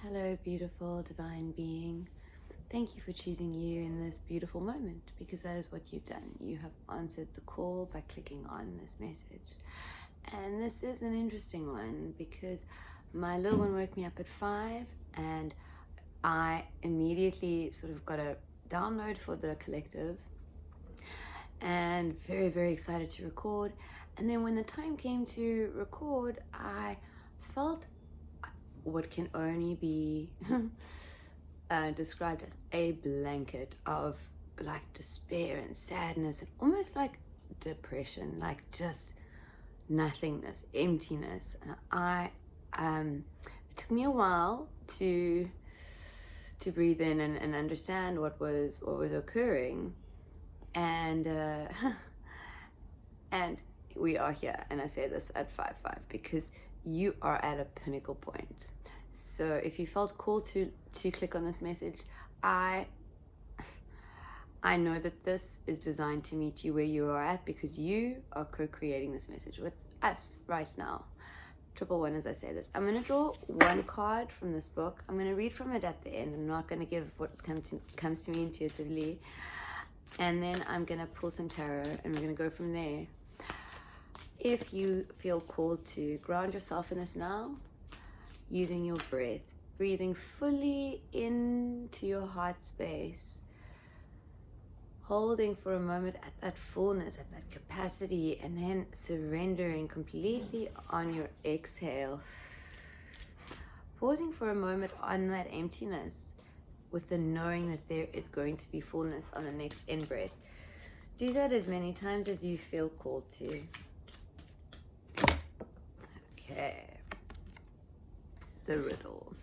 Hello, beautiful divine being. Thank you for choosing you in this beautiful moment, because that is what you've done. You have answered the call by clicking on this message. And this is an interesting one because my little one woke me up at 5 and I immediately sort of got a download for the collective and very, very excited to record. And then when the time came to record, I felt what can only be described as a blanket of like despair and sadness and almost like depression, like just nothingness, emptiness. And it took me a while to breathe in and understand what was occurring, and and we are here. And I say this at 5-5 because you are at a pinnacle point. So if you felt called to click on this message, I know that this is designed to meet you where you are at, because you are co-creating this message with us right now. 111 as I say this. I'm going to draw one card from this book. I'm going to read from it at the end. I'm not going to give what comes to me intuitively. And then I'm going to pull some tarot and we're going to go from there. If you feel called to ground yourself in this now, using your breath, breathing fully into your heart space, holding for a moment at that fullness, at that capacity, and then surrendering completely on your exhale. Pausing for a moment on that emptiness with the knowing that there is going to be fullness on the next in-breath. Do that as many times as you feel called to. Okay. The riddle.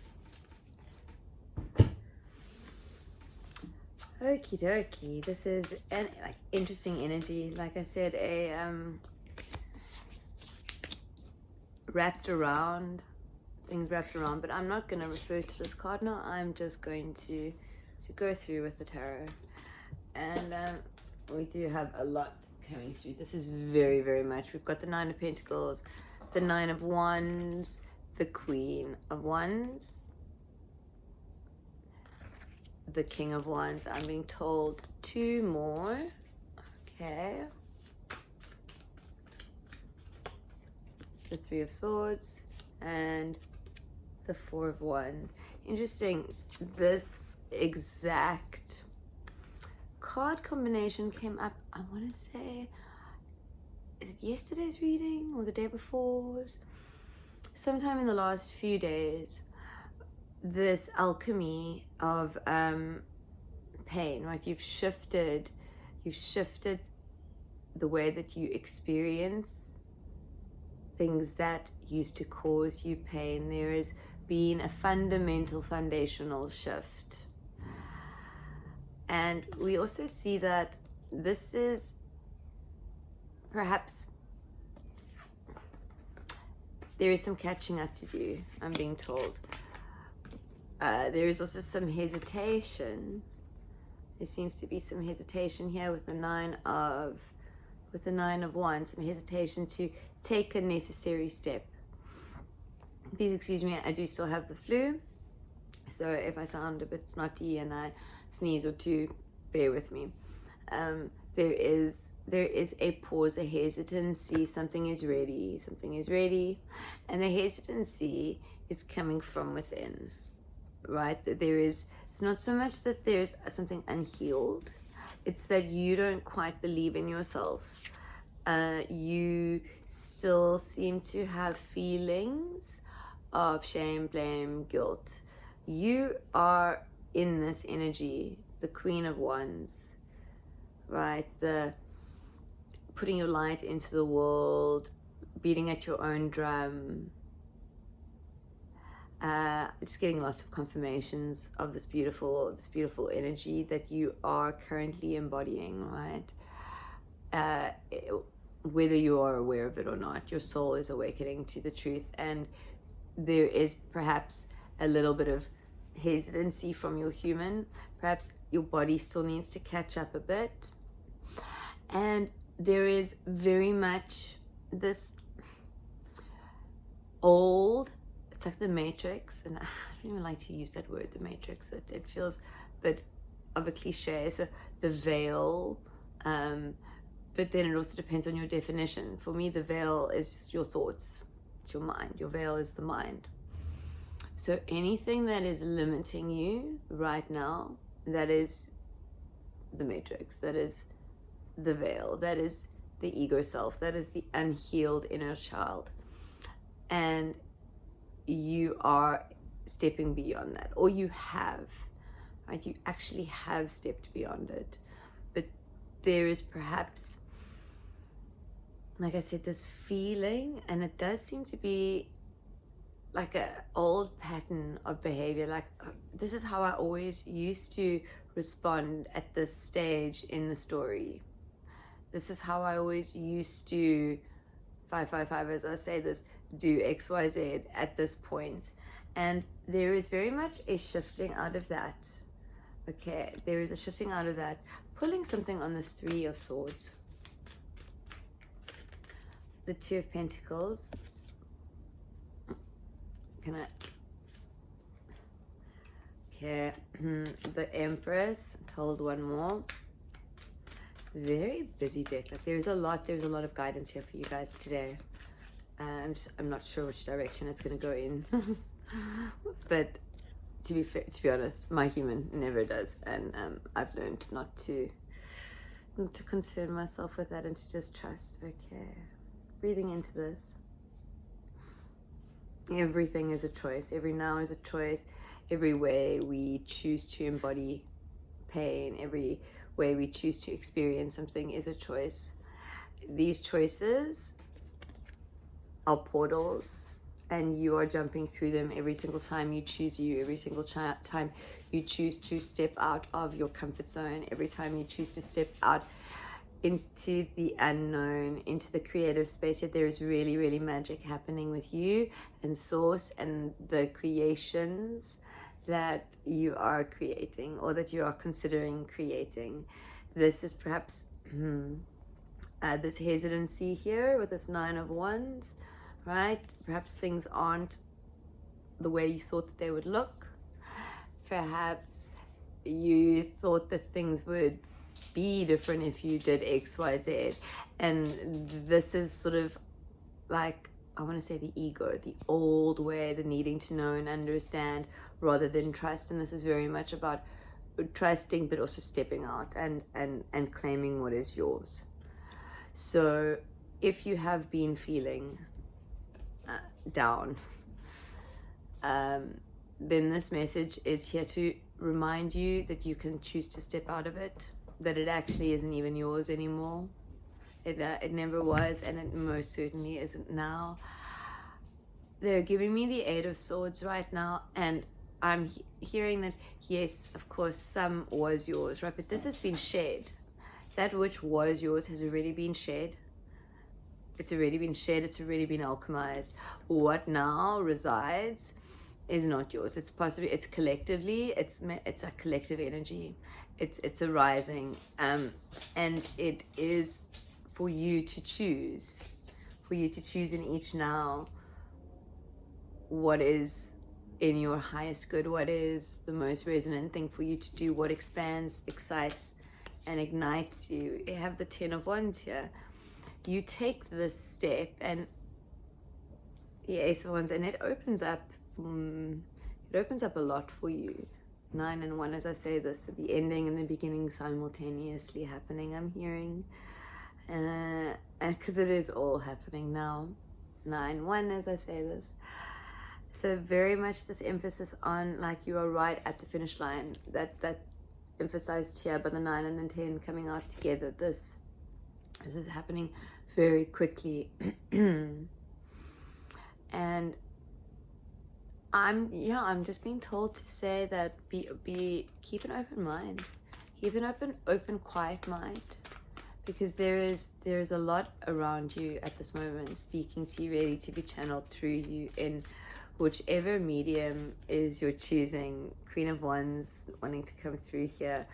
Okie dokie. This is an interesting energy. Like I said, things wrapped around, but I'm not going to refer to this card now. I'm just going to go through with the tarot. And we do have a lot coming through. This is very, very much. We've got the 9 of Pentacles, the 9 of Wands, the Queen of Wands, the King of Wands. I'm being told 2 more. Okay. The 3 of Swords and the 4 of Wands. Interesting. This exact card combination came up, I want to say, is it yesterday's reading or the day before? Sometime in the last few days. This alchemy of pain, right? You've shifted the way that you experience things that used to cause you pain. There has been a foundational shift. And we also see that this is perhaps there is some catching up to do, I'm being told. There is also some hesitation. There seems to be some hesitation here with the 9 of Wands, some hesitation to take a necessary step. Please excuse me, I do still have the flu, so if I sound a bit snotty and I sneeze or two, bear with me. There is a pause, a hesitancy. Something is ready, and the hesitancy is coming from within, right? It's not so much that there's something unhealed, it's that you don't quite believe in yourself. You still seem to have feelings of shame, blame, guilt. You are in this energy, the Queen of Wands, right? The putting your light into the world, beating at your own drum. Just getting lots of confirmations of this beautiful energy that you are currently embodying, right? Whether you are aware of it or not, your soul is awakening to the truth, and there is perhaps a little bit of hesitancy from your human. Perhaps your body still needs to catch up a bit, and there is very much this old it's like the Matrix, and I don't even like to use that word, the Matrix. It feels a bit of a cliche. So the veil, but then it also depends on your definition. For me, the veil is your thoughts, it's your mind. Your veil is the mind. So anything that is limiting you right now, that is the Matrix, that is the veil, that is the ego self, that is the unhealed inner child. And you are stepping beyond that, or you have, right? You actually have stepped beyond it. But there is perhaps, like I said, this feeling, and it does seem to be like an old pattern of behavior. Like, this is how I always used to respond at this stage in the story. This is how I always used to 555, as I say this, do XYZ at this point. And there is very much a shifting out of that. Okay, there is a shifting out of that. Pulling something on this 3 of Swords. The 2 of Pentacles. Can I? Okay, the Empress. Told one more. Very busy deck. Like there's a lot of guidance here for you guys today. I'm not sure which direction it's going to go in. But to be honest, my human never does, and I've learned not to concern myself with that and to just trust. Okay, breathing into this. Everything is a choice. Every now is a choice. Every way we choose to embody pain, every way we choose to experience something is a choice. These choices are portals, and you are jumping through them every single time you choose you, every single time you choose to step out of your comfort zone, every time you choose to step out into the unknown, into the creative space. Yet there is really, really magic happening with you and Source and the creations that you are creating or that you are considering creating. This is perhaps this hesitancy here with this 9 of Wands, right? Perhaps things aren't the way you thought that they would look. Perhaps you thought that things would be different if you did XYZ, and this is sort of like, I want to say, the ego, the old way, the needing to know and understand rather than trust. And this is very much about trusting but also stepping out and claiming what is yours. So if you have been feeling down, then this message is here to remind you that you can choose to step out of it, that it actually isn't even yours anymore. It never was, and it most certainly isn't now. They're giving me the 8 of Swords right now, and I'm hearing that, yes, of course, some was yours, right? But this has been shared. That which was yours has already been shared. It's already been shared. It's already been alchemized. What now resides is not yours. It's possibly, it's collectively, it's a collective energy. It's arising, and it is for you to choose. For you to choose in each now what is in your highest good, what is the most resonant thing for you to do, what expands, excites, and ignites you. You have the 10 of Wands here. You take this step, and the Ace of Wands, and it opens up a lot for you. 9 and 1, as I say this, the ending and the beginning simultaneously happening, I'm hearing, and because it is all happening now. 9-1, as I say this. So very much this emphasis on, like, you are right at the finish line, that emphasized here by the 9 and the 10 coming out together. This is happening very quickly. And I'm just being told to say that keep an open mind, keep an open quiet mind, because there is a lot around you at this moment speaking to you, ready to be channeled through you in whichever medium is your choosing. Queen of Wands wanting to come through here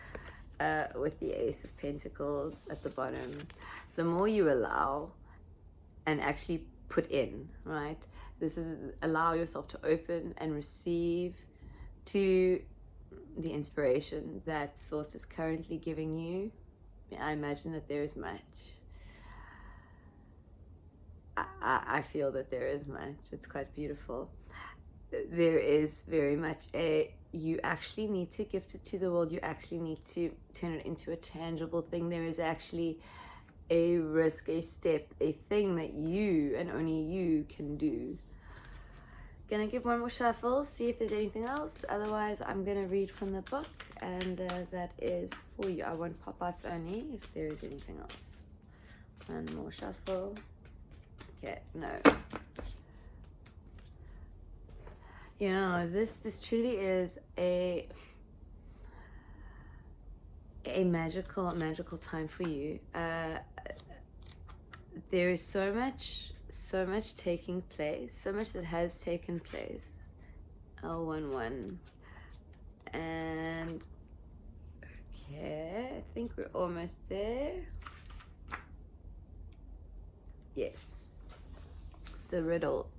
with the Ace of Pentacles at the bottom. The more you allow and actually put in, right? This is allow yourself to open and receive to the inspiration that Source is currently giving you. I imagine that there is much. I feel that there is much. It's quite beautiful. There is very much you actually need to gift it to the world. You actually need to turn it into a tangible thing. There is actually a risk, a step, a thing that you and only you can do. Gonna give one more shuffle, see if there's anything else. Otherwise, I'm gonna read from the book, and that is for you. I want pop-outs only if there is anything else. One more shuffle. Okay, no. You know, this truly is a magical time for you. There is so much taking place, so much that has taken place. L11. And okay, I think we're almost there. Yes. The riddle,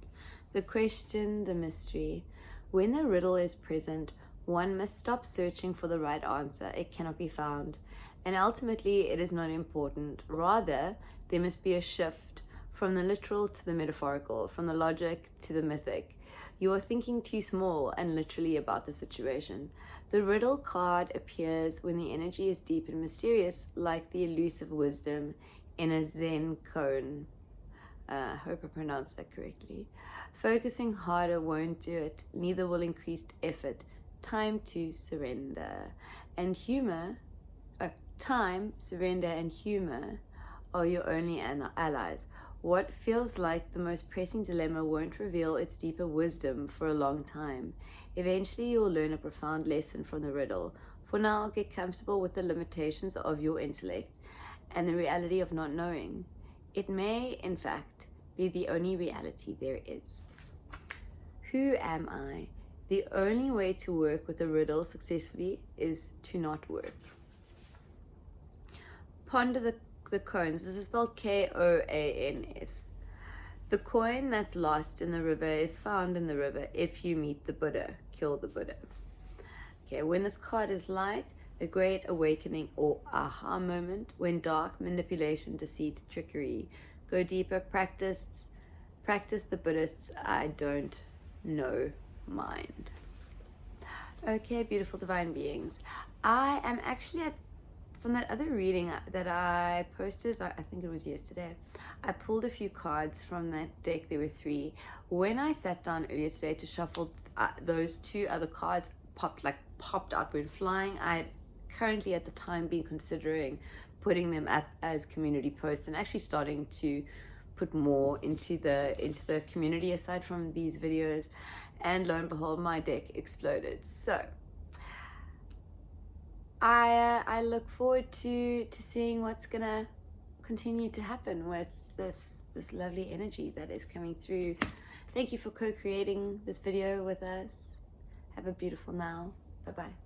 the question, the mystery. When the riddle is present, one must stop searching for the right answer. It cannot be found. And ultimately, it is not important. Rather, there must be a shift from the literal to the metaphorical, from the logic to the mythic. You are thinking too small and literally about the situation. The riddle card appears when the energy is deep and mysterious, like the elusive wisdom in a Zen koan. Hope I pronounced that correctly. Focusing harder won't do it, neither will increased effort. Time to surrender. And humor, time, surrender, and humor are your only allies. What feels like the most pressing dilemma won't reveal its deeper wisdom for a long time. Eventually, you'll learn a profound lesson from the riddle. For now, get comfortable with the limitations of your intellect and the reality of not knowing. It may, in fact, be the only reality there is. Who am I? The only way to work with a riddle successfully is to not work. Ponder the coins. This is spelled Koans. The coin that's lost in the river is found in the river if you meet the Buddha. Kill the Buddha. Okay, when this card is light, a great awakening or aha moment. When dark, manipulation, deceit, trickery. Go deeper, practice the Buddhist's I don't know mind. Okay, beautiful divine beings. I am actually from that other reading that I posted, I think it was yesterday, I pulled a few cards from that deck. There were 3. When I sat down earlier today to shuffle, those 2 other cards popped out, went flying. I had currently at the time been considering putting them up as community posts and actually starting to put more into the community aside from these videos, and lo and behold, my deck exploded. So I look forward to seeing what's gonna continue to happen with this lovely energy that is coming through. Thank you for co-creating this video with us. Have a beautiful now. Bye-bye.